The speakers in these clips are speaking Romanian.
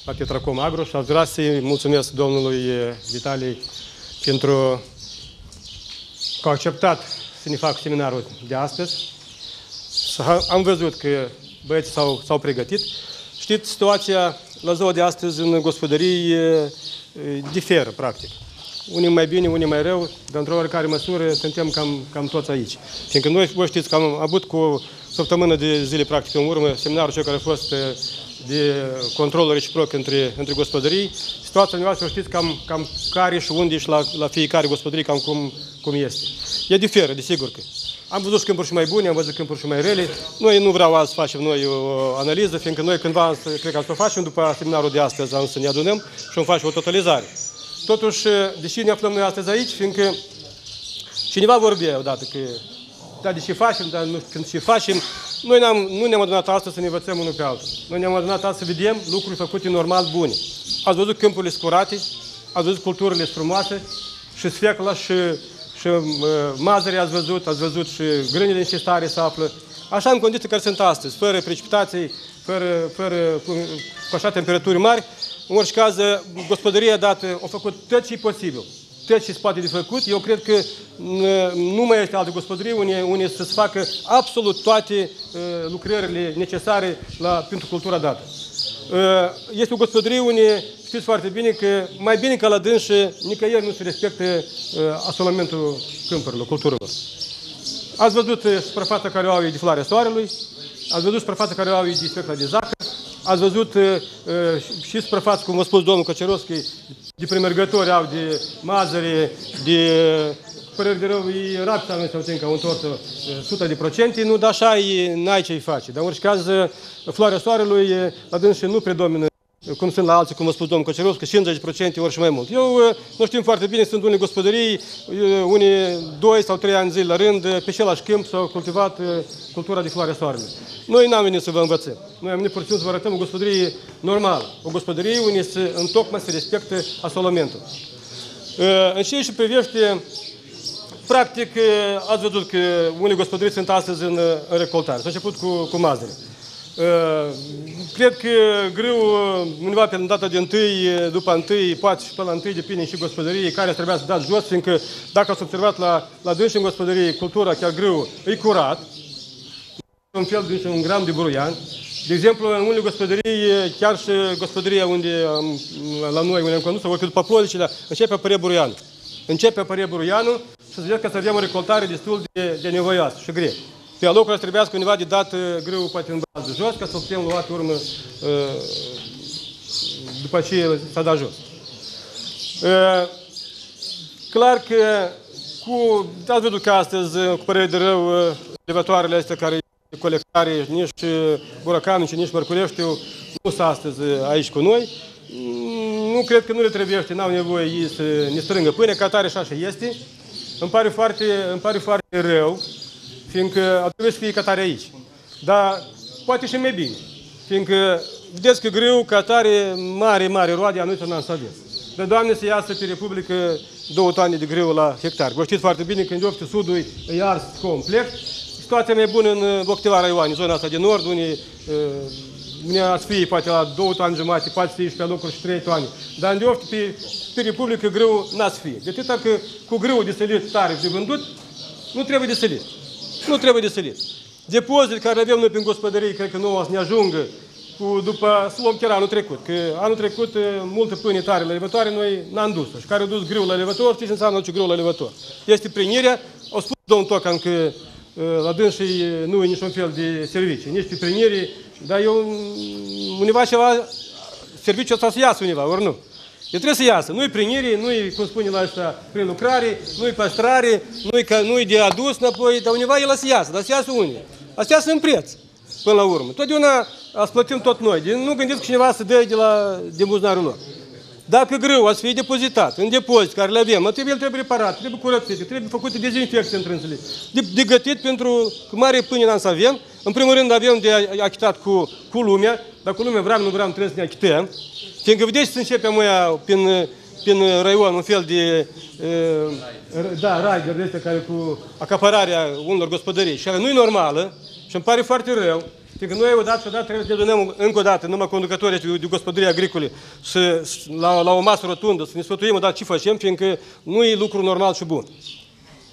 la Tetracom Agro și aș vrea să-i mulțumesc domnului Vitalie pentru că a acceptat să ne facă seminarul de astăzi. Am văzut că băieții s-au pregătit. Știți, situația la ziua de astăzi în gospodării diferă, practic. Unii mai bine, unii mai rău, dar într-o oarecare măsură suntem cam toți aici. Fiindcă noi, vă știți că am avut cu o săptămână de zile, practic, în urmă, seminarul cel care a fost de control reciproc între gospodării. Situația noastră, știți cam care și unde și la fiecare gospodărie, cam cum este. E diferă, desigur că. Am văzut câmpuri și mai bune, am văzut câmpuri și mai rele. Noi nu vreau azi să facem noi o analiză, fiindcă noi cândva, cred că să o facem după seminarul de astăzi, am să ne adunăm și vom face o totalizare. Totuși, deși ne aflăm noi astăzi aici, fiindcă cineva vorbea odată că, da, de ce facem, dar nu când ce facem, noi nu ne-am adunat astăzi să ne învățăm unul pe altul. Noi ne-am adunat astăzi să vedem lucruri făcute normal bune. Ați văzut câmpurile scurate, ați văzut culturile frumoase, și sfecla, și mazăre ați văzut și grânile în ce stare se află. Așa în condiții care sunt astăzi, fără precipitații, cu așa temperaturi mari. În orice caz, gospodăria dată a făcut tot ce e posibil, tot ce se poate de făcut. Eu cred că nu mai este altă gospodărie unde să se facă absolut toate lucrările necesare pentru cultura dată. Este o gospodărie unde știți foarte bine că, mai bine ca la dânsă, nicăieri nu se respectă asolamentul câmpurilor, culturilor. Ați văzut suprafața care o au ei de floarea soarelui, ați văzut suprafața care o au ei de sfecla de zacă, ați văzut și suprafața, cum a spus domnul Kocerovski, de premergători au de mazăre, de păreri de rău, e rapid să nu ca un tort 100%, nu, dar așa n-ai ce-i face. Dar în orice caz, floarea soarelui la dânsă nu predomină, cum sunt la alții, cum a spus domnul Kocerovski, 50% ori și mai mult. Nu știm foarte bine, sunt unele gospodării, unii 2 sau 3 ani zile la rând, pe același câmp s-au cultivat cultura de floarea soarelui. Noi n-am venit să vă învățăm. Noi am venit pur și simplu să vă arătăm o gospodărie normală, o gospodărie unde întocmai se respectă asolamentul. În ceea ce privește, practic, ați văzut că unele gospodării sunt astăzi în recoltare. S-a început cu mazăre. Cred că greu, undeva pe data de 1, după 1, poate și pe la 1, depinde și gospodărie, care trebuia să dați jos, fiindcă dacă ați observat la dânsi în gospodărie, cultura chiar greu e curat, un fel de un gram de buruian. De exemplu, în unele gospodării, chiar și gospodăria unde la noi, unde am condus, ori că după Plodicile, începe a apărea buruianul. Începe a apărea buruianul și să vedem că să avem o recoltare destul de nevoioasă și grea. Pe locul ăsta trebuia undeva de dat grâu, poate în bază jos, ca să o putem lua pe urmă după ce s-a dat jos. Clar că ați văzut că astăzi, cu părere de rău, elevatoarele astea care colectare, nici Burăcanu, nici Mărcureștiu, nu sunt astăzi aici cu noi. Nu cred că nu le trebuiește, n-au nevoie ei să ne strângă pâine, ca tare și așa este. Îmi pare foarte rău, fiindcă ar trebui să fie ca tare aici. Dar poate și mai bine, fiindcă vedeți că greu, ca tare, mare roade, anul n-am să aveți. Dar, Doamne, să iasă pe Republică 2 tone de grâu la hectar. Vă știți foarte bine că în Dioptă Sudului e ars complet. Situația mai bună în câteva raioane, zona asta de nord, unde ați fi poate la 2 tone jumate, poate să fie și pe locuri și 3 tone. Dar în Dioptă, pe Republică, grâu n-ați fi. De atâta că cu grâu de sălit tare și de vândut, nu trebuie de sălit. Nu trebuie de sălit. Depozitele care le avem noi prin gospodării, cred că nu o să ne ajungă după să luăm chiar anul trecut. Că anul trecut multă pâine tare la elevătoare noi n-am dus-o. Și care au dus grâu la elevător, știți ce înseamnă grâu la elevător. Este prinirea, au spus domnul Tocan că la dânsii nu e niciun fel de servicii, nici pe prinirii, dar undeva ceva, serviciul ăsta să iasă undeva, ori nu. El trebuie să iasă. Nu-i prinirii, nu-i, cum spune la ăsta, prelucrare, nu-i păstrare, nu-i de adus înapoi, dar undeva el să iasă. Dar să iasă unde? Să iasă în preț, până la urmă. Totdeauna să plătim tot noi. Nu gândiți că cineva să dea de buzunarul lor. Dacă grâu a să fie depozitat în depozit care le avem, el trebuie reparat, trebuie curățit, trebuie făcute dezinfecții în trânsele, de gătit pentru că mare pâine n-am să avem. În primul rând avem de achitat cu lumea, dar cu lumea vreau, nu vreau, trebuie să ne achităm. Fiindcă vedeți să începem prin raion un fel de rai de astea care cu acapararea unor gospodării. Și nu e normală și îmi pare foarte rău. Fiindcă noi odată trebuie să ne adunăm încă o dată, numai conducătorii de gospodării agricole, la o masă rotundă, să ne sfătuim odată ce facem, fiindcă nu e lucru normal și bun.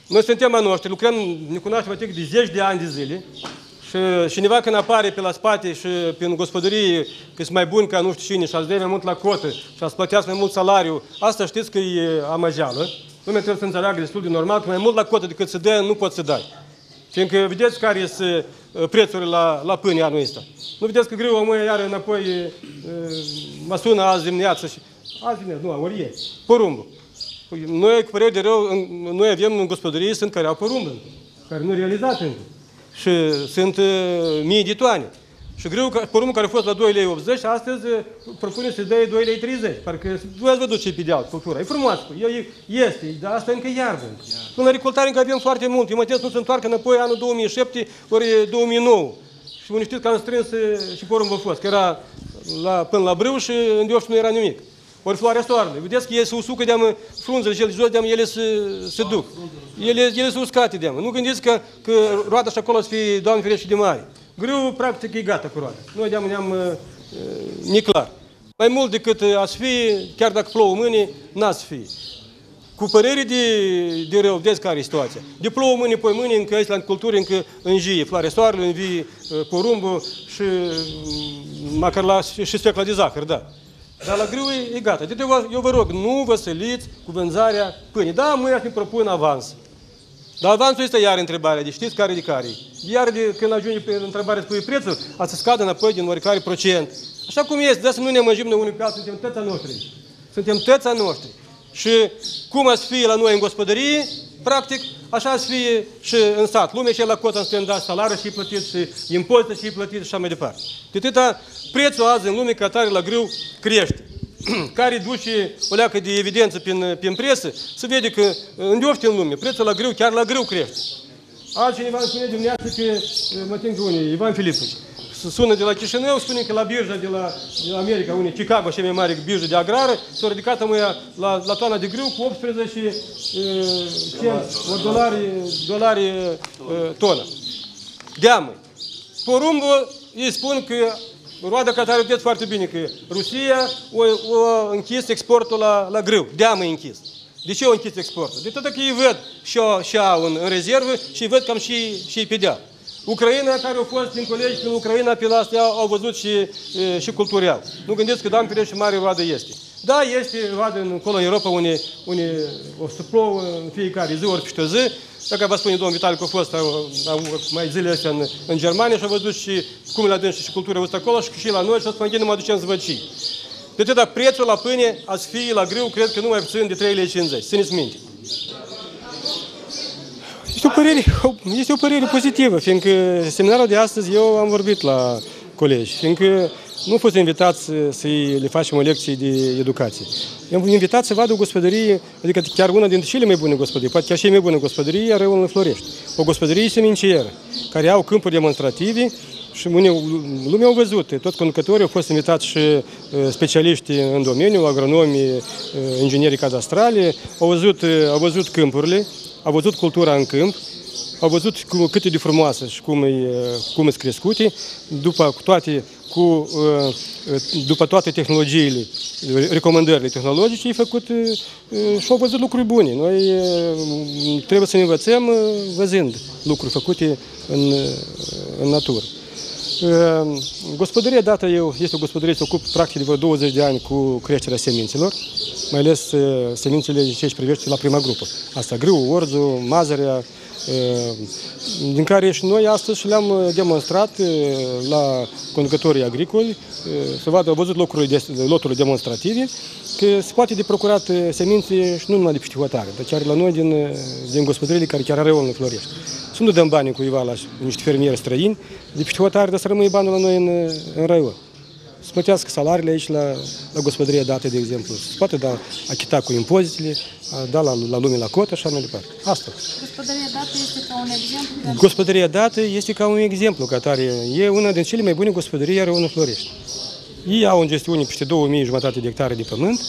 Noi suntem a noștri, lucrăm, ne cunoaștem de zeci de ani de zile și cineva când apare pe la spate și prin gospodărie că sunt mai buni ca nu știu cine și ați dea mai mult la cotă și ați plătească mai mult salariu, asta știți că e amăjeală. Lumea trebuie să înțeleagă destul de normal că mai mult la cotă decât să dea nu poți să dai. Fiindcă vedeți care sunt prețurile la pâine anul ăsta. Nu vedeți că greu omul iară înapoi mă sună azi dimineață și... Azi dimineață, nu, ori ieri, porumbul. Noi, cu părere de rău, noi avem în gospodărie, sunt care au porumb încă, care nu realizate încă. Și sunt mii de toane. Și greu, porumbul care a fost la 2,80 lei, astăzi propune să dea 2,30 lei. Parcă voi ați văzut ce-i pe deal, cultura. E frumoasă, este, dar asta încă iarbă. Până la recoltare încă avem foarte mult. Eu mă tem să nu se întoarcă înapoi anul 2007 ori 2009. Și unii știți că am strâns și porumbul a fost, că era până la brâu și în deoști nu era nimic. Ori floarea soarelui. Vedeți că ele se usucă de-am frunzele cele de jos, de-am ele se duc. Ele se uscate de-am. Nu gândiți că roada și acolo să fie, Doamne ferește, de mare. Grâu, practic, e gata cu roada. Noi de-am neclar. Mai mult decât ați fi, chiar dacă plouă mâine, n-ați fi. Cu părere de rău, vedeți care e situația. De plouă mâine, poi mâine, încă aici la cultură, încă învie floarea soarelui, învie porumbul și măcar și sfecla de zahăr, da. Dar la grâu e gata. Deci eu vă rog, nu vă săliți cu vânzarea pâinii. Da, mâine ne propun avans. Dar avansul este iar întrebarea, de știți care de care. Iar când ajunge întrebarea spui prețul, a să scadă înapoi din oricare procent. Așa cum este, de să nu ne mânjim noi unii pe alții, suntem tăța noștri. Suntem tăța noștri. Și cum ați fi la noi în gospodărie, practic, așa ați fi și în sat. Lumea și la cotă îmi dat salariul și plătit și impozite și plătit și așa mai departe. De atâta, prețul azi în lume ca tare la grâu crește. Care duce o leacă de evidență prin presă, se vede că îndeopște în lume, prețul la grâu, chiar la grâu crește. Altcineva îmi spune dimineață că, mă tem că unii, Ivan Filipovici, sună de la Chișinău, spune că la birja de la America, unii, Chicago, cea mai mare birjă de agrară, s-a ridicat la tona de grâu cu 18 dolari tona. Deamă. Porumbul îi spun că roada Catare, vedeți foarte bine că Rusia a închis exportul la grâu. Deamă e închis. De ce au închis exportul? De tot că îi văd și au în rezervă și îi văd cam și pe deal. Ucraina, care au fost din colegi prin Ucraina, pe la astea au văzut și cultural. Nu gândiți că, Doamne ferește, mare roadă este. Da, este roadă acolo în Europa, unde o să plouă în fiecare zi, ori peste o zi. Dacă vă spune domnul Vitalic că a fost mai zile astea în Germania și a văzut și cum le-a dâns și cultura ăsta acolo și la noi și a spus, nu mă ducem să văd și. De atâta, prețul la pâine ați fi la grâu, cred că nu mai puțin de 3,50 lei. Țineți minte. Este o părere pozitivă, fiindcă seminarul de astăzi eu am vorbit la colegi, fiindcă nu fost invitați să le facem o lecție de educație. I-am invitat să vadă o gospodărie, adică chiar una dintre cele mai bune gospodării, poate chiar cea mai bună gospodărie, a râului Florești. O gospodărie semincieră, care au câmpuri demonstrative și lumea au văzut. Toți conducătorii au fost invitați și specialiști în domeniu, agronomi, inginerii cadastrale, au văzut câmpurile, au văzut cultura în câmp, au văzut cât e de frumoasă și cum sunt crescute, după toate tehnologiile, recomandările tehnologice, și au văzut lucruri bune. Noi trebuie să ne învățăm văzând lucruri făcute în natură. Gospodăria dată este o gospodărie ce se ocupă practic de vreo 20 de ani cu creșterea semințelor, mai ales semințele ce își privește la prima grupă. Asta grâu, orzu, mazărea, din care și noi astăzi le-am demonstrat la conducătorii agricoli, să vadă, au văzut loturile demonstrative, că se poate de procurat semințe și nu numai de pe hotare, dar chiar la noi din gospodările care chiar are în Florești. Să nu dăm banii cuiva la niște fermieri străini, de pe hotare, dar să rămâie banul la noi în raion. Să plătească salariile aici la gospodărie date, de exemplu. Se poate achita cu impozitele, da la lume la cotă și așa mai departe. Asta. Gospodăria dată este ca un exemplu? Gospodăria dată este ca un exemplu, ca tare. E una din cele mai bune gospodării a râului Florești. Ei au în gestiune peste 2500 de hectare de pământ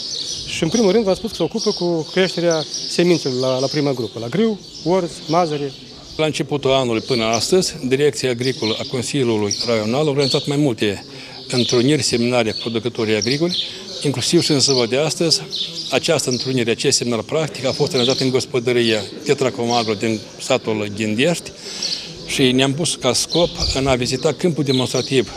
și, în primul rând, v-am spus că se ocupă cu creșterea semințelor la prima grupă, la grâu, orz, mazăre, La începutul anului până astăzi, Direcția Agricolă a Consiliului Raional a organizat mai multe întruniri, seminarii producătorii agricoli, inclusiv și în ziua de astăzi. Această întrunire, acest seminar practic, a fost organizat în gospodăria Tetracomagro din satul Ghindești și ne-am pus ca scop în a vizita câmpul demonstrativ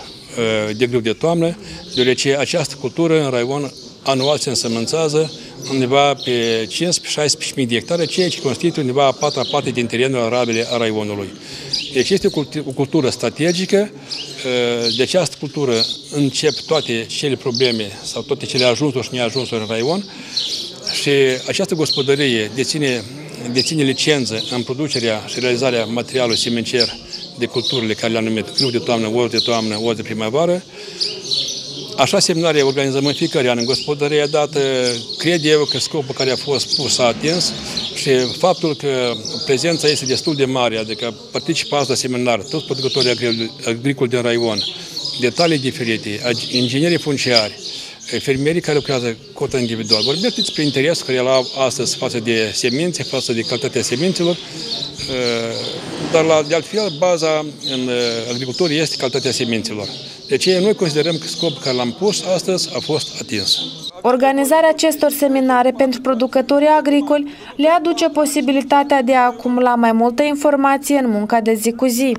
de grâu de toamnă, deoarece această cultură în raion anual se însămânțează undeva pe 15-16.000 de hectare, ceea ce constituie undeva a patra parte din terenul arabile a raionului. Deci este o cultură strategică. De această cultură încep toate cele probleme sau toate cele ajunsuri și neajunsuri în raion și această gospodărie deține licență în producerea și realizarea materialului semincer de culturile care le-am numit grâu de toamnă, orz de toamnă, orz de primăvară. Așa seminarii organizăm în fiecare an în gospodăria dată. Cred eu că scopul care a fost pus s-a atins și faptul că prezența este destul de mare, adică participați la seminar toți producătorii agricoli din raion, detalii diferite, inginerii funciari, fermierii care lucrează cota individual. Vorbim despre interesul care el au astăzi față de semințe, față de calitatea semințelor, dar de altfel baza în agricultură este calitatea semințelor. De aceea noi considerăm că scopul care l-am pus astăzi a fost atins. Organizarea acestor seminare pentru producătorii agricoli le aduce posibilitatea de a acumula mai multă informație în munca de zi cu zi.